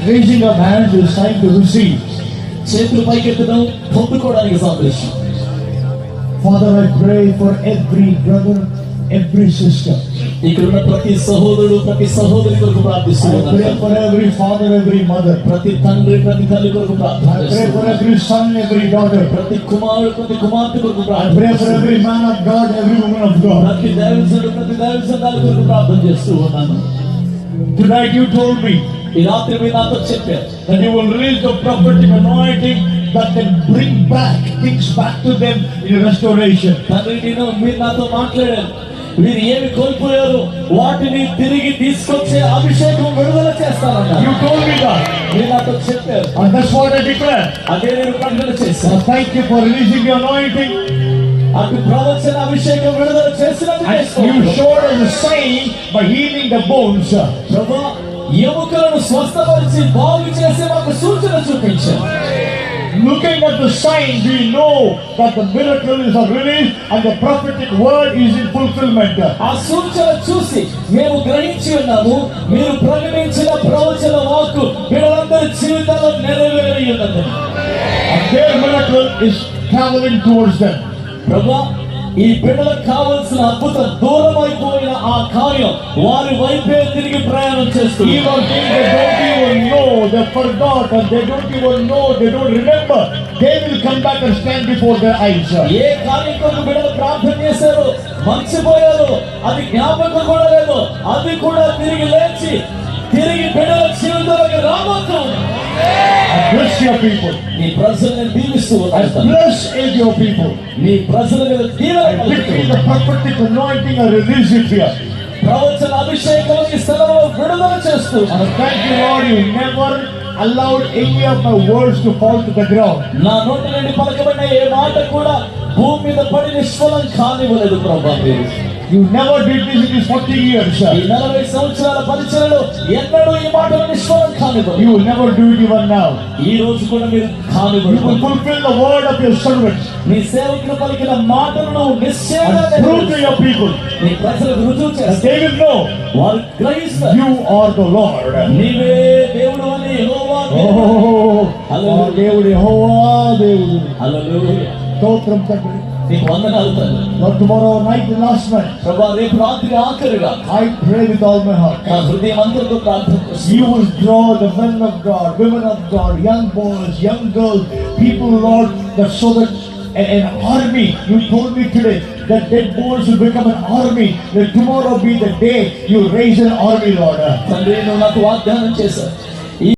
raising of hands is time to receive. చేతులు పైకెత్తడం పొందుకోవడానికి సాదృశ్యం. Father, I pray for every brother, every sister. ఇక్కడ ఉన్న ప్రతి సహోదరుడు ప్రతి సహోదరి కొరకు I ప్రార్థిస్తున్నాను. pray for every father, every mother. ప్రతి తండ్రి ప్రతి తల్లి కొరకు I pray for ప్రార్థిస్తున్నాను. every son, every daughter. ప్రతి కుమారుడు ప్రతి కుమార్తె కొరకు I pray for ప్రార్థిస్తున్నాను. every man of God, every woman of God. ప్రతి దైవజనుడు ప్రతి దైవజనాల కొరకు ప్రార్థన చేస్తూ ఉన్నాను. Tonight you told me ఈ రాత్రి మీరు నాతో చెప్పారు that you will release the prophetic anointing that can bring back things back to them in restoration. తండ్రి మీరు నాతో మాట్లాడారు. మీరు ఏమి కోల్పోయారు వాటిని తిరిగి తీసుకొచ్చే అభిషేకం విడుదల చేస్తారన్నారు. You told me that, మీరు నాతో చెప్పారు. and that's what I declare. అదే నేను ప్రకటన చేశాను. Thank you for releasing the anointing. అటు ప్రవచన అభిషేకం విడుదల చేసినట్టు And you showed us a sign by healing the bones. ప్రభా ఎముకలను స్వస్థపరిచి బాగు చేసి మాకు సూచన చూపించారు. Looking at the sign, we know that the miracle is released and the prophetic word is in fulfillment. ఆ సూచన చూసి మేము గ్రహించి ఉన్నాము. మీరు ప్రకటించిన ప్రవచన వాక్కు వీళ్ళందరి జీవితాల్లో నెరవేరి ఉన్నది. And their miracle is traveling towards them. ప్రభా ఈ బిడ్డలకు కావలసిన అద్భుతం దూరం అయిపోయిన ఆ కార్యం వారి వైపే తిరిగి ప్రయాణం చేస్తుంది. Even things they don't even know, they forgot, and they don't even know, they don't remember, they will come back and stand before their eyes. ఏ కార్యక్రమం బిడ్డలు ప్రార్థన చేశారో మర్చిపోయారు, అది జ్ఞాపకం కూడా లేదు, అది కూడా తిరిగి లేచి తిరిగి బిడ్డల జీవితంలోకి రాబోతుంది. Bless your people. నీ ప్రజలను దీవిస్తూ ఉన్నాను. Bless your people. నీ ప్రజల మీద దీవెన I decree కలుగుతుంది. the prophetic anointing and release it here. ప్రవచన అభిషేకం ఈ స్థలంలో విడుదల చేస్తూ And thank you, Lord, you never allowed any of my words to fall to the ground. నా నోటి నుండి పలకబడిన ఏ మాట కూడా భూమి మీద పడి నిష్ఫలం కానివ్వలేదు ప్రభా. మీరు You never did this in these 40 years. ఈ 40 సంవత్సరాల పరిచయలో ఎన్నడూ ఈ మాటలు నిష్ఫలం కానివ్వలేదు. You will never do it even now. ఈ రోజు కూడా మీరు You will కానివ్వలేదు. fulfill the word of your servants నీ సేవకులు పలికిన మాటలను నిశ్చయంగా and prove to your people నీ ప్రజలకు రుజువు that చేస్తారు. they will know వారు గ్రహిస్తారు you are the Lord. నీవే దేవుడు అని యెహోవా Oh, దేవుడు యెహోవా దేవుడు. హల్లెలూయా. స్తోత్రం తండ్రి. నీకు వందనాలు తండ్రి. Lord, tomorrow night and last night, ప్రభా రేపు రాత్రి ఆఖరిగా I pray with all my heart. నా హృదయం అంతటితో ప్రార్థన చేస్తున్నాను. You will draw the men of God, women of God, young boys, young girls, people, Lord, that so that an army, you told me today, that dead bones will become an army. Let tomorrow be the day you raise an army, Lord. తండ్రి నువ్వు నాకు వాగ్దానం చేశావు.